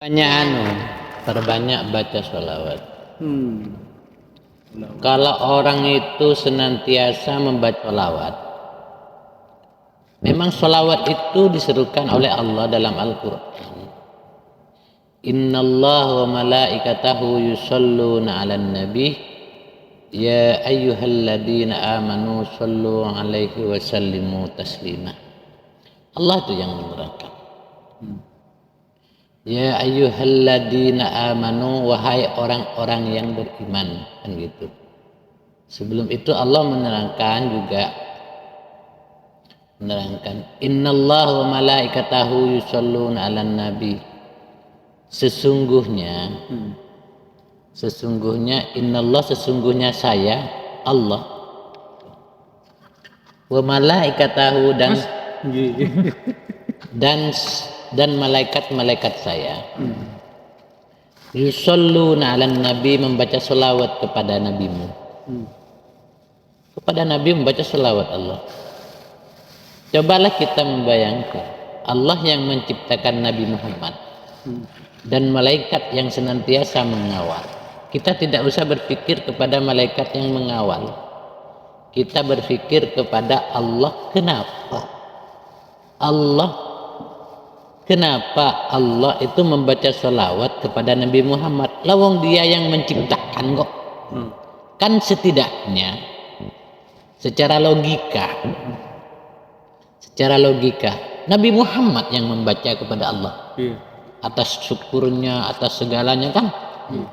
Perbanyak baca sholawat. Kalau orang itu senantiasa membaca sholawat, memang sholawat itu diserukan oleh Allah dalam Al-Quran. Innallaha wa malaikatahu yusholluna 'alan nabi ya ayyuhalladzina amanu shollu 'alaihi wa sallimu taslima. Allah itu yang menerangkan. Ya ayyuhalladzina amanu, wahai orang-orang yang beriman, kan gitu. Sebelum itu Allah menerangkan innallaha wa malaikatahu yusholluna 'alan nabi. Sesungguhnya innallah, sesungguhnya saya Allah, wa malaikatahu dan malaikat-malaikat saya yusholluna 'alan nabi, membaca selawat kepada nabimu. Kepada nabi membaca selawat Allah. Cobalah kita membayangkan Allah yang menciptakan Nabi Muhammad dan malaikat yang senantiasa mengawal. Kita tidak usah berpikir kepada malaikat yang mengawal, kita berpikir kepada Allah. Kenapa Allah itu membaca sholawat kepada Nabi Muhammad? Lawang dia yang menciptakan kok. Kan setidaknya secara logika Nabi Muhammad yang membaca kepada Allah atas syukurnya, atas segalanya kan.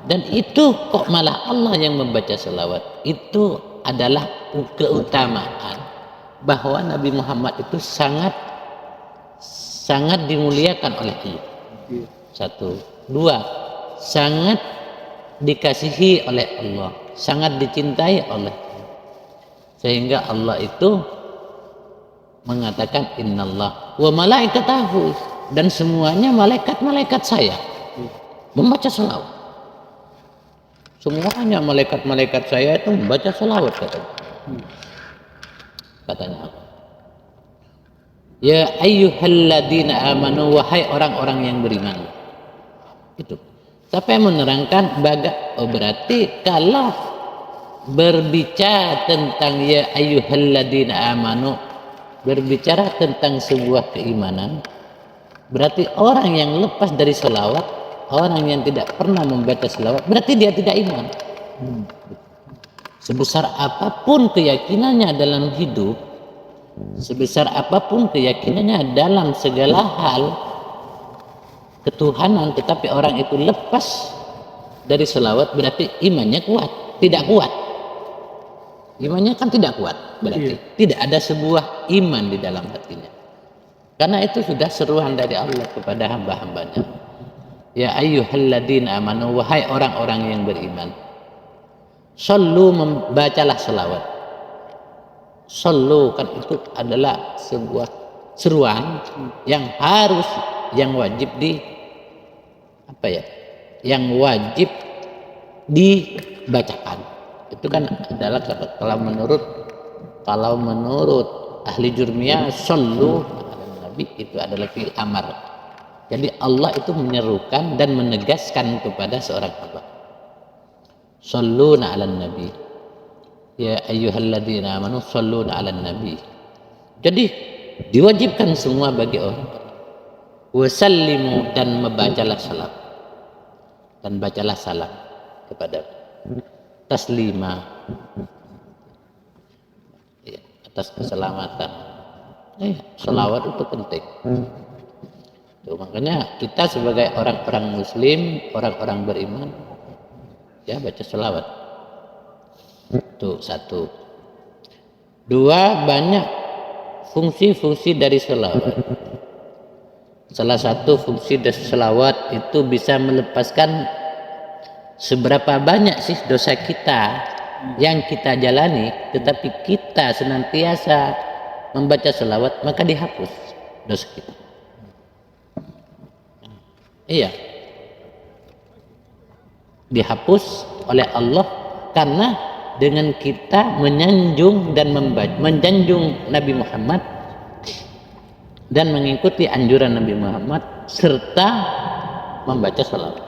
Dan itu kok malah Allah yang membaca sholawat. Itu adalah keutamaan bahwa Nabi Muhammad itu sangat dimuliakan oleh Allah. Satu. Dua, sangat dikasihi oleh Allah, sangat dicintai oleh Allah. Sehingga Allah itu mengatakan innallah wa malaikatahu, dan semuanya malaikat-malaikat saya membaca sholawat. Semuanya malaikat-malaikat saya itu membaca sholawat, katanya apa? Ya ayyuhalladzina amanu, wahai orang-orang yang beriman. Itu. Siapa yang menerangkan berarti kalau berbicara tentang ya ayyuhalladzina amanu, berbicara tentang sebuah keimanan, berarti orang yang lepas dari selawat, orang yang tidak pernah membaca selawat, berarti dia tidak iman. Sebesar apapun keyakinannya dalam hidup, sebesar apapun keyakinannya dalam segala hal ketuhanan, tetapi orang itu lepas dari selawat, berarti imannya kuat, tidak kuat. Imannya kan tidak kuat, berarti tidak ada sebuah iman di dalam hatinya. Karena itu sudah seruan dari Allah kepada hamba-hambanya. Ya ayyuhalladzina amanu, wahai orang-orang yang beriman. Shollu, membacalah selawat. Shollu kan itu adalah sebuah seruan yang harus, yang wajib dibacakan. Itu kan adalah kalau menurut ahli jurmiyah, shollu ala nabi itu adalah fi'il amar. Jadi Allah itu menyerukan dan menegaskan kepada seorang hamba. Shalluna 'alan nabi. Ya ayyuhalladzina amanu shalluna 'alan nabi. Jadi diwajibkan semua bagi orang. Wasallimu, dan membacalah salam. Dan bacalah salam kepada taslima, ya, atas keselamatan. Selawat itu penting. Tuh, makanya kita sebagai orang-orang muslim, orang-orang beriman, ya baca selawat. Itu satu. Dua, banyak fungsi-fungsi dari selawat. Salah satu fungsi dari selawat itu bisa melepaskan seberapa banyak sih dosa kita yang kita jalani, tetapi kita senantiasa membaca selawat, maka dihapus dosa kita. Iya, dihapus oleh Allah karena dengan kita menyanjung dan menjanjung Nabi Muhammad dan mengikuti anjuran Nabi Muhammad serta membaca salawat.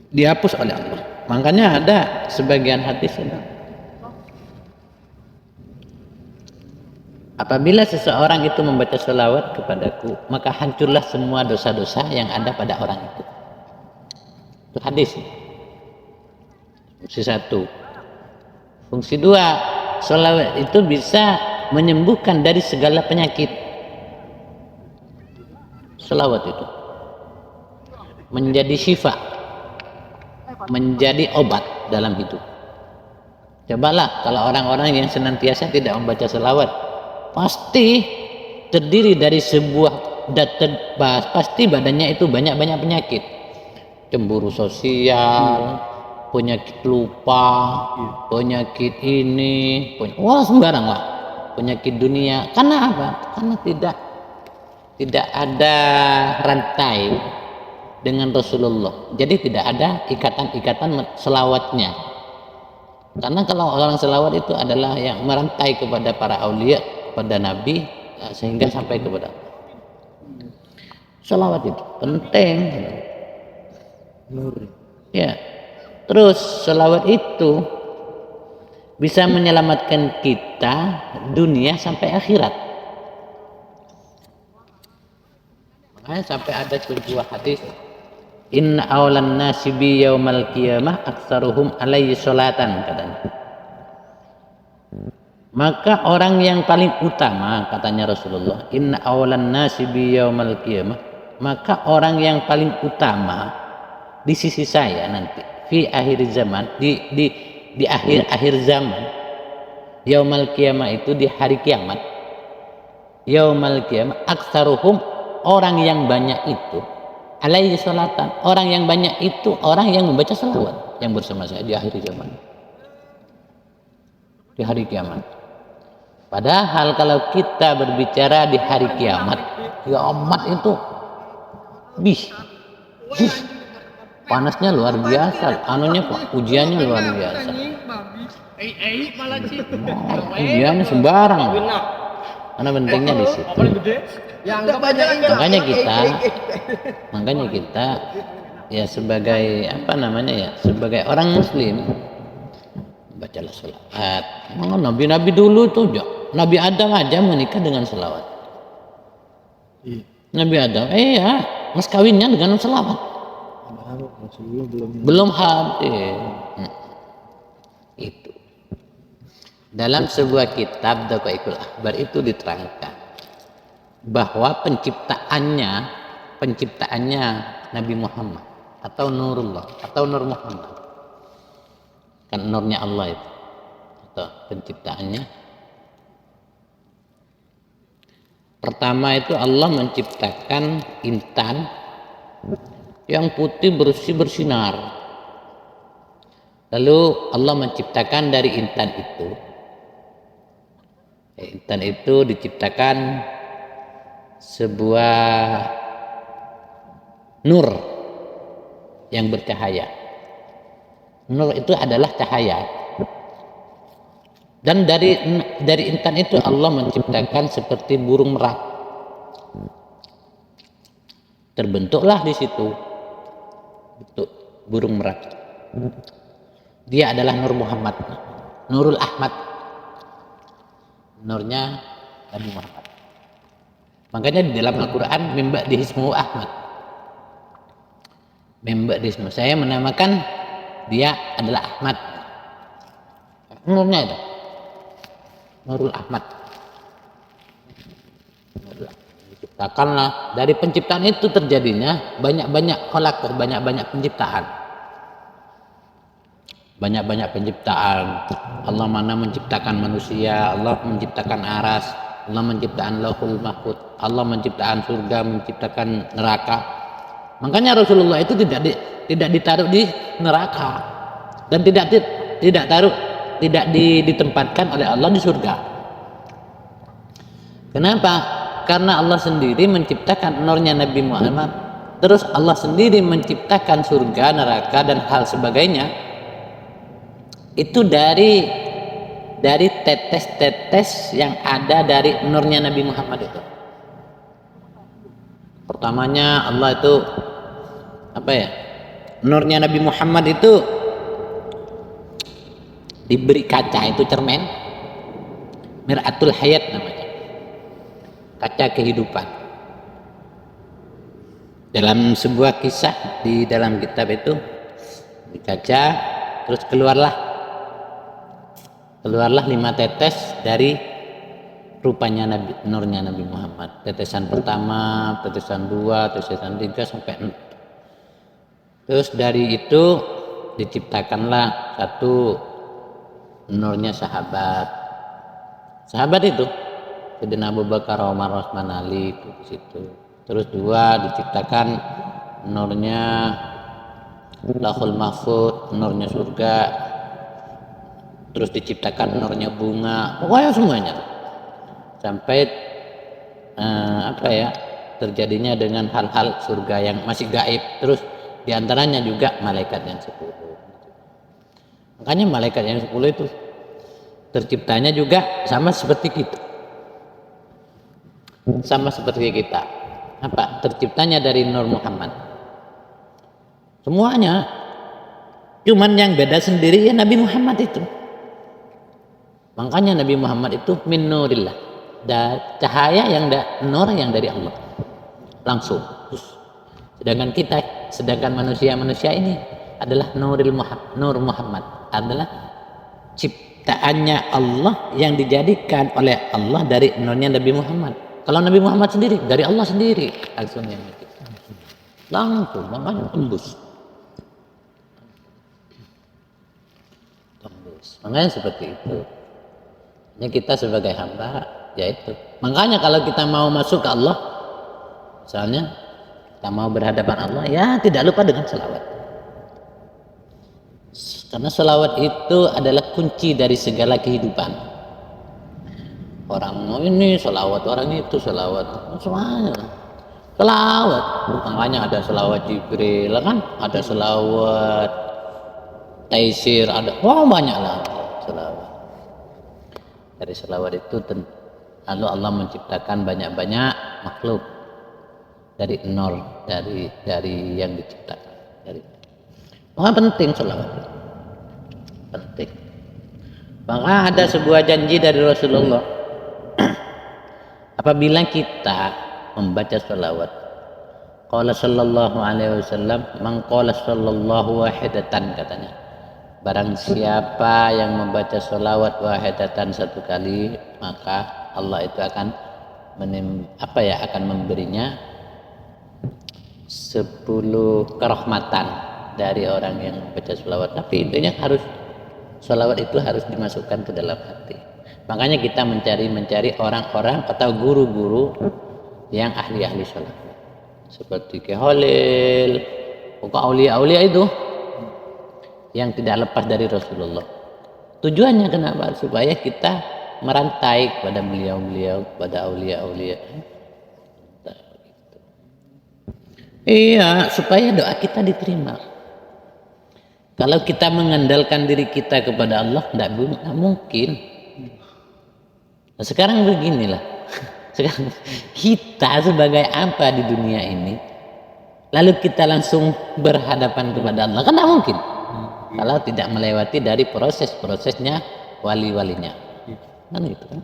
Dihapus oleh Allah. Makanya ada sebagian hadis itu. Apabila seseorang itu membaca salawat kepadaku, maka hancurlah semua dosa-dosa yang ada pada orang itu. Itu hadis. Fungsi satu. Fungsi dua, salawat itu bisa menyembuhkan dari segala penyakit. Salawat itu menjadi syifa, menjadi obat dalam hidup. Cobalah kalau orang-orang yang senantiasa tidak membaca salawat, pasti terdiri dari sebuah pasti badannya itu banyak-banyak penyakit, cemburu sosial, penyakit lupa, penyakit ini, wah sembarang lah, penyakit dunia. Karena apa? Karena tidak ada rantai dengan Rasulullah, jadi tidak ada ikatan selawatnya. Karena kalau orang selawat itu adalah yang merantai kepada para aulia, kepada Nabi, sehingga sampai kepada selawat itu penting. Ya, terus selawat itu bisa menyelamatkan kita dunia sampai akhirat. Makanya sampai ada sebuah hadis, inna awlan nasi bi yaumal qiyamah aktsaruhum alaihi sholatan, katanya. Maka orang yang paling utama, katanya Rasulullah, inna awlan nasi bi yaumal qiyamah, maka orang yang paling utama di sisi saya nanti fi akhir zaman, di akhir zaman, yaumal qiyamah itu di hari kiamat, yaumal qiyamah aktsaruhum, orang yang banyak itu alaihi sholatan, orang yang banyak itu orang yang membaca salawat yang bersama saya di akhir zaman, di hari kiamat. Padahal kalau kita berbicara di hari kiamat, kiamat itu panasnya luar biasa, anunya ujiannya luar biasa, ujiannya sembarang. Karena pentingnya di situ. Makanya kita ya sebagai sebagai orang muslim bacalah selawat. Nabi-nabi dulu tuh, Nabi Adam aja menikah dengan selawat. Nabi Adam, mas kawinnya dengan selawat. Belum hadir. Itu. Dalam sebuah kitab Daqaiqul Akhbar itu diterangkan bahwa penciptaannya Nabi Muhammad atau Nurullah atau Nur Muhammad, kan nurnya Allah itu, atau penciptaannya pertama itu Allah menciptakan intan yang putih bersih bersinar. Lalu Allah menciptakan dari intan itu diciptakan sebuah nur yang bercahaya. Nur itu adalah cahaya. Dan dari intan itu Allah menciptakan seperti burung merak. Terbentuklah di situ bentuk burung merak. Dia adalah Nur Muhammad, Nurul Ahmad, nurnya Nabi Muhammad. Makanya di dalam Al-Quran mimba dihismu Ahmad, mimba dihismu, saya menamakan dia adalah Ahmad, nurnya itu Nurul Ahmad. Diciptakanlah, dari penciptaan itu terjadinya banyak-banyak khalaq, banyak-banyak penciptaan. Banyak-banyak penciptaan. Allah mana menciptakan manusia, Allah menciptakan aras, Allah menciptakan lauhul mahfud, Allah menciptakan surga, menciptakan neraka. Makanya Rasulullah itu tidak ditaruh di neraka dan tidak ditempatkan oleh Allah di surga. Kenapa? Karena Allah sendiri menciptakan nurnya Nabi Muhammad, terus Allah sendiri menciptakan surga, neraka dan hal sebagainya. Itu dari tetes-tetes yang ada dari nurnya Nabi Muhammad itu. Pertamanya Allah itu apa ya? Nurnya Nabi Muhammad itu diberi kaca, itu cermin, Mir'atul Hayat namanya, kaca kehidupan. Dalam sebuah kisah di dalam kitab itu di kaca, terus keluarlah 5 tetes dari rupanya Nabi, nurnya Nabi Muhammad. Tetesan pertama, tetesan 2, tetesan 3 sampai 6. Terus dari itu diciptakanlah satu nurnya sahabat itu, Sayyidina Abu Bakar, Umar, Utsman, Ali di situ. Terus 2 diciptakan nurnya Lauhul Mahfuz, nurnya surga. Terus diciptakan nurnya bunga, pokoknya semuanya sampai terjadinya dengan hal-hal surga yang masih gaib. Terus diantaranya juga malaikat yang 10. Makanya malaikat yang 10 itu terciptanya juga sama seperti kita, apa, terciptanya dari Nur Muhammad semuanya. Cuman yang beda sendiri ya Nabi Muhammad itu. Makanya Nabi Muhammad itu min nurillah, cahaya yang nur yang dari Allah langsung. Sedangkan manusia ini adalah Nur Muhammad, adalah ciptaannya Allah yang dijadikan oleh Allah dari nurnya Nabi Muhammad. Kalau Nabi Muhammad sendiri dari Allah sendiri langsungnya, makanya tembus. Makanya seperti itu. Ini kita sebagai hamba, yaitu makanya kalau kita mau masuk ke Allah, misalnya kita mau berhadapan Allah, ya tidak lupa dengan selawat. Karena selawat itu adalah kunci dari segala kehidupan. Orang ini selawat, orang itu selawat, semuanya selawat. Makanya ada selawat Jibril, kan? Ada selawat Taisir, ada banyak lah selawat. Dari selawat itu lalu Allah menciptakan banyak-banyak makhluk dari nol, dari yang diciptakan. Maka penting selawat, penting. Maka ada sebuah janji dari Rasulullah, apabila kita membaca selawat, qala sallallahu alaihi wasallam, man qala sallallahu wahidatan, katanya, barang siapa yang membaca sholawat wahidatan 1 kali, maka Allah itu akan akan memberinya 10 kerahmatan dari orang yang membaca sholawat. Tapi intinya sholawat itu harus dimasukkan ke dalam hati. Makanya kita mencari orang-orang atau guru-guru yang ahli-ahli sholawat, seperti Ki Holil, pokok aulia-aulia itu yang tidak lepas dari Rasulullah. Tujuannya kenapa? Supaya kita merantai kepada beliau-beliau, kepada aulia-aulia. Iya, supaya doa kita diterima. Kalau kita mengandalkan diri kita kepada Allah, tidak mungkin. Nah, sekarang beginilah. Sekarang kita sebagai apa di dunia ini, lalu kita langsung berhadapan kepada Allah, kan tidak mungkin. Kalau tidak melewati dari proses-prosesnya wali-walinya, kan gitu kan.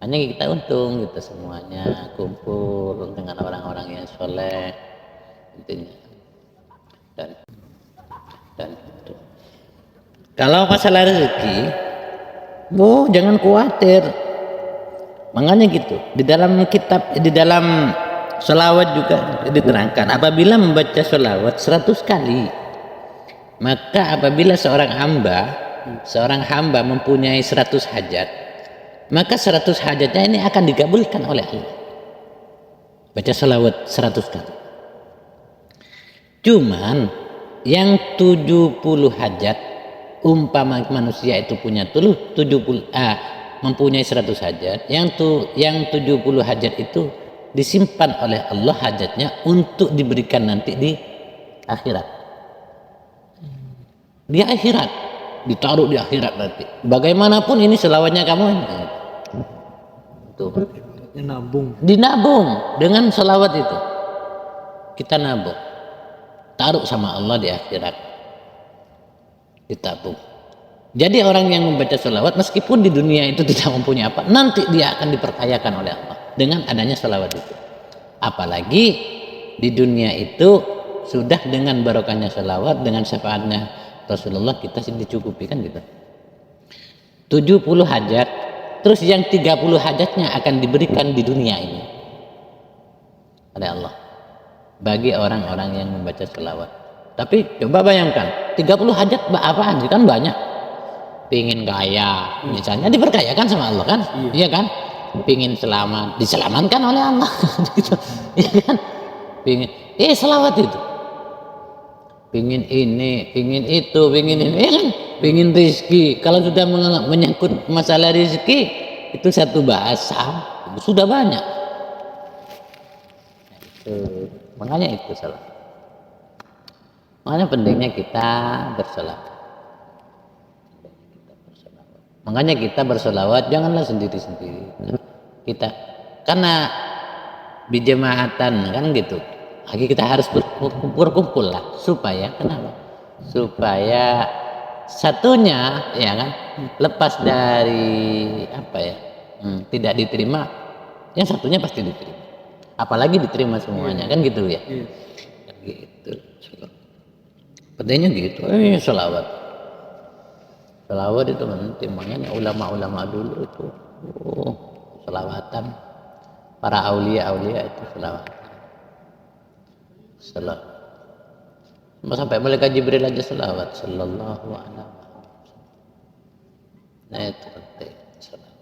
Hanya kita untung, kita semuanya kumpul dengan orang-orang yang soleh, intinya. Dan itu. Kalau masalah rezeki, jangan khawatir. Makanya gitu, di dalam kitab, di dalam sholawat juga diterangkan, apabila membaca sholawat 100 kali, maka apabila seorang hamba mempunyai 100 hajat, maka 100 hajatnya ini akan dikabulkan oleh Allah. Baca sholawat 100 kali. Cuman yang 70 hajat, umpama manusia itu punya 70 mempunyai 100 hajat, yang 70 hajat itu disimpan oleh Allah hajatnya untuk diberikan nanti di akhirat. Di akhirat, ditaruh di akhirat nanti. Bagaimanapun ini selawatnya kamu. Tuh. Nabung. Dinabung dengan selawat itu. Kita nabung. Taruh sama Allah di akhirat. Ditabung. Jadi orang yang membaca selawat meskipun di dunia itu tidak mempunyai apa, nanti dia akan diperkayakan oleh Allah dengan adanya selawat itu. Apalagi di dunia itu sudah dengan barokahnya selawat, dengan syafaatnya Rasulullah kita dicukupi kan gitu. 70 hajat, terus yang 30 hajatnya akan diberikan di dunia ini oleh Allah bagi orang-orang yang membaca selawat. Tapi coba bayangkan 30 hajat apaan sih, kan banyak. Pingin kaya misalnya diperkayakan sama Allah kan, iya kan. Pingin selamat diselamatkan oleh Allah gitu. Iya kan. Pingin selawat itu. Pingin ini, pingin itu, pingin ini, ya kan? Pingin rizki. Kalau sudah menyangkut masalah rizki itu satu bahasa sudah banyak. Makanya itu salah. Makanya pentingnya kita berselawat. Makanya kita berselawat janganlah sendiri-sendiri. Kita karena bijamaatan kan gitu. Lagi kita harus berkumpul lah supaya kenapa? Supaya satunya ya kan lepas dari apa ya? Tidak diterima, yang satunya pasti diterima. Apalagi diterima semuanya kan gitu ya. Gitu. Pentingnya gitu. Selawat. Selawat itu penting, makanya ulama-ulama dulu itu selawatan, para aulia itu selawatan. Sampai malaikat Jibril aja selawat sallallahu alaihi wasallam. Nah itu penting selawat.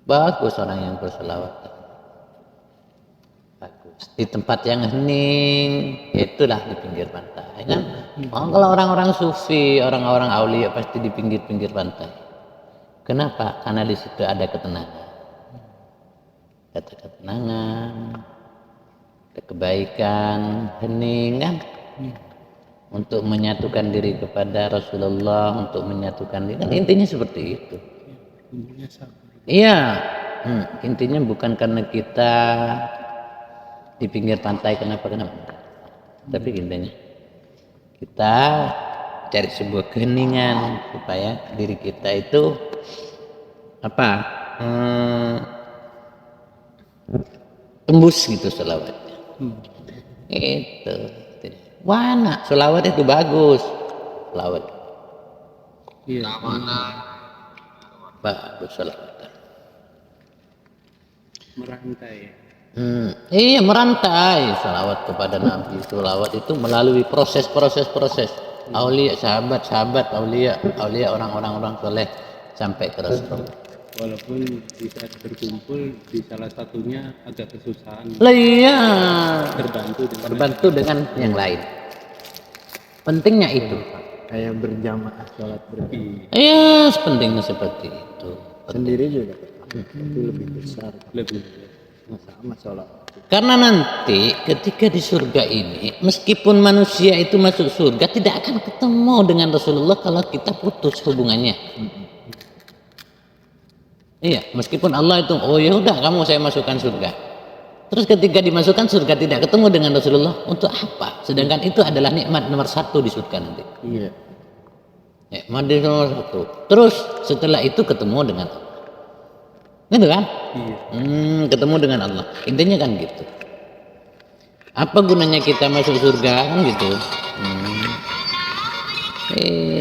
Bagus orang yang berselawat. Bagus. Di tempat yang hening, itulah di pinggir pantai kan. Kalau orang-orang sufi, orang-orang aulia pasti di pinggir-pinggir pantai. Kenapa? Karena di situ ada ketenangan. Ada ketenangan, ada kebaikan, hening kan. Untuk menyatukan diri kepada Rasulullah, untuk menyatukan diri. Kan intinya seperti itu. Iya. Intinya bukan karena kita di pinggir pantai kenapa. Tapi intinya kita cari sebuah keheningan supaya diri kita itu apa tembus gitu selawatnya. Itu mana selawat itu bagus, selawat bagus selawat merantai. Iya merantai selawat kepada Nabi. Selawat itu melalui proses aulia, sahabat aulia orang-orang soleh sampai ke Rasul. Walaupun di saat berkumpul di salah satunya agak kesusahan. Iya. Terbantu dengan yang lain. Pentingnya itu. Kayak berjamaah sholat berjamaah. Iya, pentingnya seperti itu. Sendiri juga. Itu lebih besar. lebih Sama sholat. Karena nanti ketika di surga ini, meskipun manusia itu masuk surga, tidak akan ketemu dengan Rasulullah kalau kita putus hubungannya. Iya, meskipun Allah itu, oh ya udah kamu saya masukkan surga. Terus ketika dimasukkan surga tidak ketemu dengan Rasulullah, untuk apa? Sedangkan itu adalah nikmat nomor 1 di surga nanti. Iya. Nikmat nomor 1. Terus setelah itu ketemu dengan Allah. Gitu kan? iya. Ketemu dengan Allah. Intinya kan gitu. Apa gunanya kita masuk surga kan gitu?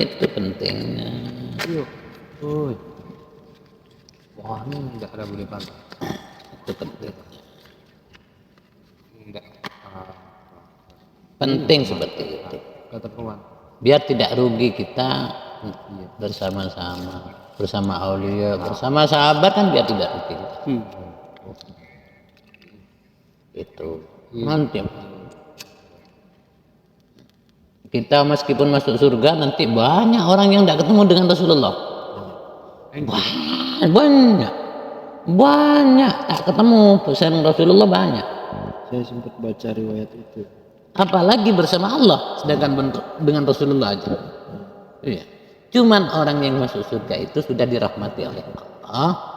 Itu pentingnya. Wah ini nggak ada boleh pantai. Itu penting. Nggak. Penting seperti itu. Kata kawan. Biar tidak rugi kita bersama-sama. Bersama aulia, bersama sahabat kan biar tidak rugi. Itu nanti kita meskipun masuk surga nanti banyak orang yang tidak ketemu dengan Rasulullah. Banyak tak ketemu pesan Rasulullah banyak. Saya sempat baca riwayat itu. Apalagi bersama Allah, sedangkan dengan Rasulullah aja. Iya. Cuman orang yang masuk surga itu sudah dirahmati oleh Allah.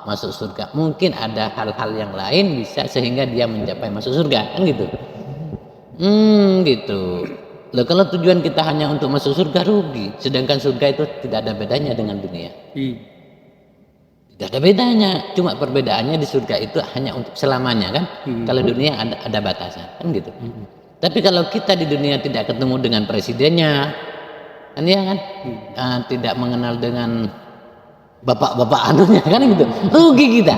masuk surga. Mungkin ada hal-hal yang lain bisa sehingga dia mencapai masuk surga, kan gitu. Gitu. Loh, kalau tujuan kita hanya untuk masuk surga rugi, sedangkan surga itu tidak ada bedanya dengan dunia. Tidak ada bedanya, cuma perbedaannya di surga itu hanya untuk selamanya kan. Kalau dunia ada batasan, kan gitu. Tapi kalau kita di dunia tidak ketemu dengan presidennya, kan ya kan, tidak mengenal dengan bapak-bapak anunya kan gitu, rugi kita.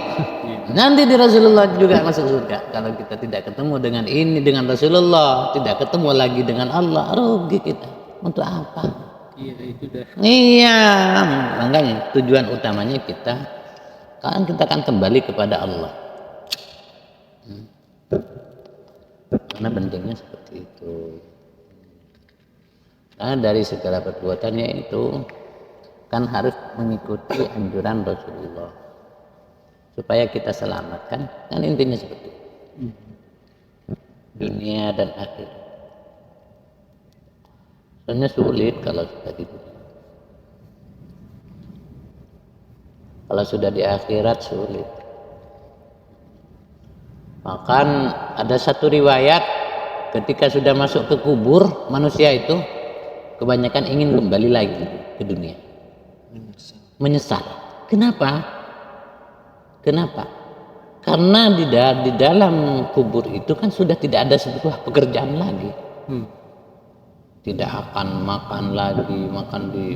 Nanti di Rasulullah juga masuk surga. Kalau kita tidak ketemu dengan ini, dengan Rasulullah, tidak ketemu lagi dengan Allah, rugi kita. Untuk apa? Iya, itu dah. Iya, makanya tujuan utamanya kita kan kembali kepada Allah. Karena pentingnya seperti itu. Karena dari segala perbuatannya itu kan harus mengikuti anjuran Rasulullah supaya kita selamat, kan intinya seperti itu. Dunia dan akhirat. Soalnya sulit kalau sudah di dunia. Kalau sudah di akhirat sulit. Bahkan ada satu riwayat ketika sudah masuk ke kubur, manusia itu kebanyakan ingin kembali lagi ke dunia. Menyesal. Kenapa? Karena di dalam kubur itu kan sudah tidak ada sebuah pekerjaan lagi. Tidak akan makan lagi,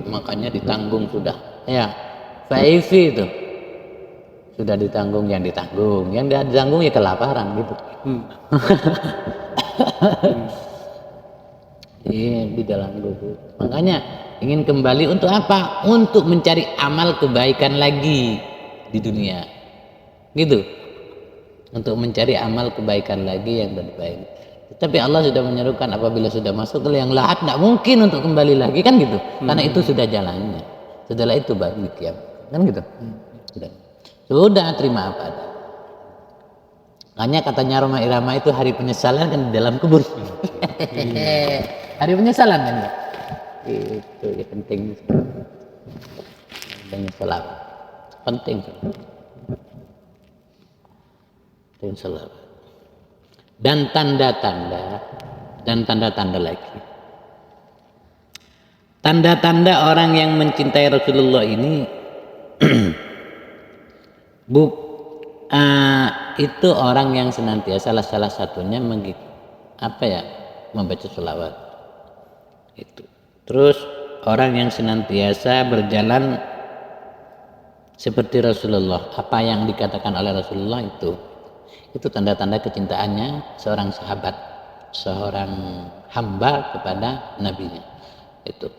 makannya ditanggung sudah. Ya, Faifi itu sudah ditanggung, yang ditanggung ya kelaparan gitu. Iya, di dalam kubur. Makanya ingin kembali untuk apa? Untuk mencari amal kebaikan lagi di dunia. Gitu. Untuk mencari amal kebaikan lagi yang lebih baik. Tapi Allah sudah menyerukan apabila sudah masuk ke yang lahat tidak mungkin untuk kembali lagi, kan gitu. Karena itu sudah jalannya. Setelah itu baru kiamat. Kan gitu. Sudah terima apa ada. Makanya katanya Roma Irama itu hari penyesalan kan di dalam kubur. Hari penyesalan kan ya. Itu ya penting. Penyesalan penting. Penyesalan. Dan tanda-tanda lagi. Tanda-tanda orang yang mencintai Rasulullah ini itu orang yang senantiasa salah satunya membaca sholawat itu. Terus orang yang senantiasa berjalan seperti Rasulullah, apa yang dikatakan oleh Rasulullah itu tanda-tanda kecintaannya seorang sahabat, seorang hamba kepada nabinya. Itu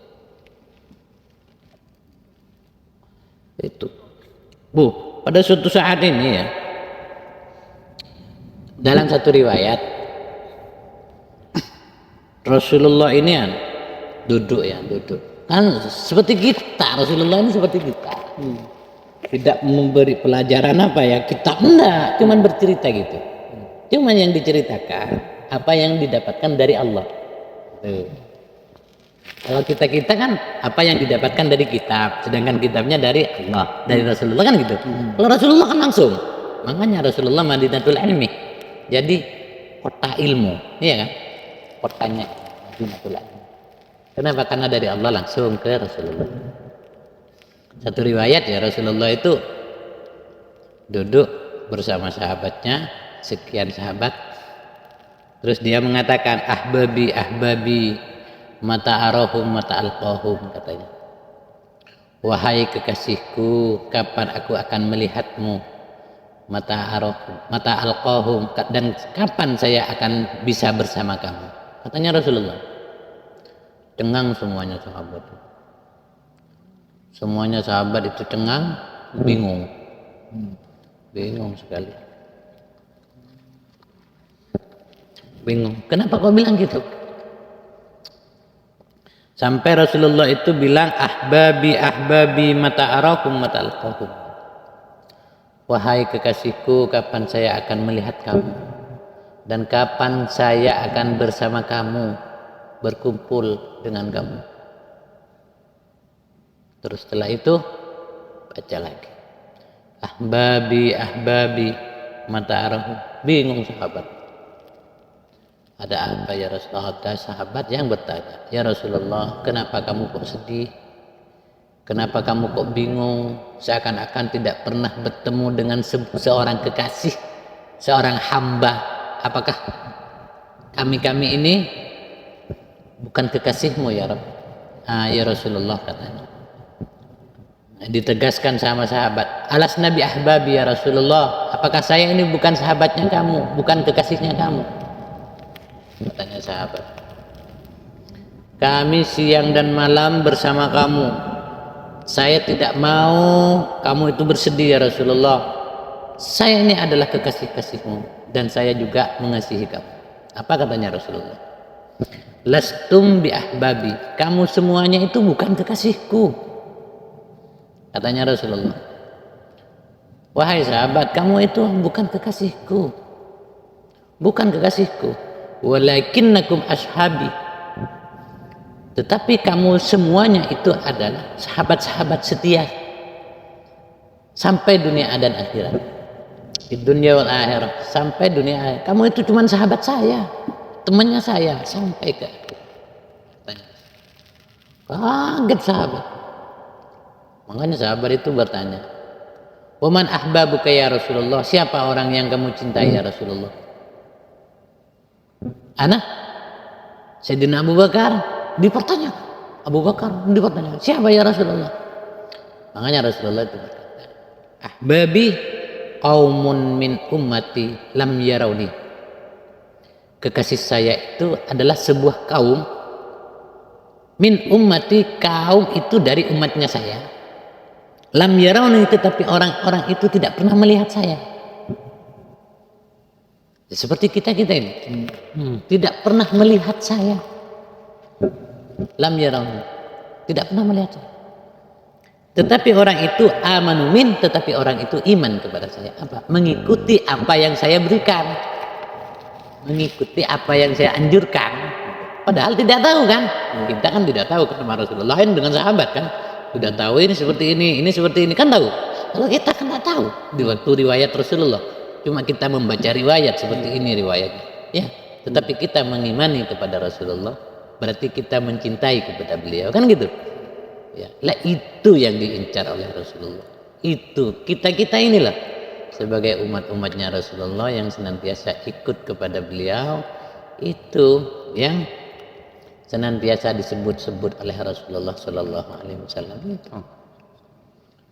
pada suatu saat ini ya, dalam satu riwayat Rasulullah ini kan duduk kan seperti kita. Rasulullah ini seperti kita, tidak memberi pelajaran kitab, enggak, cuman bercerita gitu. Cuman yang diceritakan apa yang didapatkan dari Allah. Kalau kita kan apa yang didapatkan dari kitab, sedangkan kitabnya dari Allah, dari Rasulullah kan gitu. Kalau Rasulullah kan langsung, makanya Rasulullah Madinatul Ilmi, jadi kota ilmu, iya kan? Kotanya Madinatul Ilmi. Kenapa? Karena dari Allah langsung ke Rasulullah. Satu riwayat ya, Rasulullah itu duduk bersama sahabatnya, sekian sahabat, terus dia mengatakan ahbabi mata arahum mata alqahum, katanya, wahai kekasihku, kapan aku akan melihatmu, mata arahum mata alqahum, dan kapan saya akan bisa bersama kamu, katanya Rasulullah. Cengang semuanya sahabat itu cengang, bingung sekali, kenapa kau bilang gitu? Sampai Rasulullah itu bilang ahbabi mata arakum mata alqahum, wahai kekasihku, kapan saya akan melihat kamu dan kapan saya akan bersama kamu, berkumpul dengan kamu. Terus setelah itu baca lagi Ahbabi, ahbabi, mata arahu. Bingung sahabat. Ada apa ya Rasulullah? Ada sahabat yang bertanya, ya Rasulullah, kenapa kamu kok sedih? Kenapa kamu kok bingung? Seakan-akan tidak pernah bertemu dengan seorang kekasih, seorang hamba. Apakah kami ini bukan kekasihmu ya Rabb? Ya Rasulullah, katanya. Ditegaskan sama sahabat, alas nabi ahbabi ya Rasulullah, apakah saya ini bukan sahabatnya kamu, bukan kekasihnya kamu? Katanya sahabat, kami siang dan malam bersama kamu, saya tidak mau kamu itu bersedih ya Rasulullah. Saya ini adalah kekasih-kasihmu dan saya juga mengasihi kamu. Apa katanya Rasulullah? Lastum bi ahbabi, kamu semuanya itu bukan kekasihku. Katanya Rasulullah, wahai sahabat, kamu itu bukan kekasihku, bukan kekasihku. Walakinnakum ashabi, tetapi kamu semuanya itu adalah sahabat-sahabat setia sampai dunia dan akhirat. Di dunia wal akhirat, sampai dunia akhirat. Kamu itu cuma sahabat saya, temannya saya sampai ke akhir. Kaget sahabat. Makanya sahabat itu bertanya, waman ahbabuka ya Rasulullah, siapa orang yang kamu cintai ya Rasulullah? Ana Sayyidina Abu Bakar dipertanya, Abu Bakar dipertanya, siapa ya Rasulullah? Makanya Rasulullah itu berkata, ahbabi qaumun min ummati lam yarawni, kekasih saya itu adalah sebuah kaum, min ummati, kaum itu dari umatnya saya, lam yarawni, tetapi orang-orang itu tidak pernah melihat saya. Seperti kita ini tidak pernah melihat saya. Lam yarawni, tidak pernah melihat saya. Tetapi orang itu amanu min, tetapi orang itu iman kepada saya. Apa? Mengikuti apa yang saya berikan, mengikuti apa yang saya anjurkan. Padahal tidak tahu kan? Kita kan tidak tahu ketemu Rasulullah lain dengan sahabat kan? Sudah tahu ini seperti ini seperti ini kan tahu. Kalau kita kan tidak tahu di waktu riwayat Rasulullah, cuma kita membaca riwayat seperti ini riwayatnya. Ya, tetapi kita mengimani kepada Rasulullah, berarti kita mencintai kepada beliau kan gitu. Ya, lah itu yang diincar oleh Rasulullah. Itu kita inilah sebagai umatnya Rasulullah yang senantiasa ikut kepada beliau, itu yang senantiasa disebut-sebut oleh Rasulullah Shallallahu Alaihi Wasallam.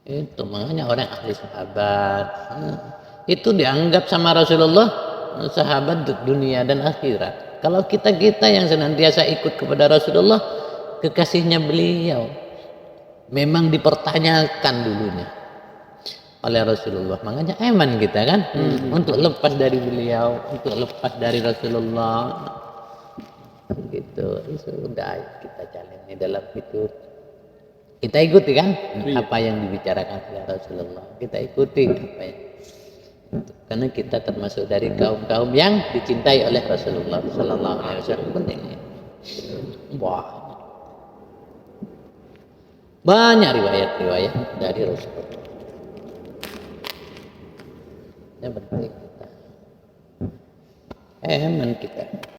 Itu makanya orang ahli sahabat itu dianggap sama Rasulullah sahabat dunia dan akhirat. Kalau kita yang senantiasa ikut kepada Rasulullah, kekasihnya beliau, memang dipertanyakan dulunya oleh Rasulullah. Makanya eman kita kan untuk lepas dari beliau, untuk lepas dari Rasulullah. Gitu, sudah kita jalani dalam hidup. Kita ikuti kan apa yang dibicarakan oleh Rasulullah. Kita ikuti apa yang, karena kita termasuk dari kaum yang dicintai oleh Rasulullah Sallallahu Alaihi Wasallam. Pentingnya. Wah, banyak riwayat dari Rasulullah. Yang penting kita, kita.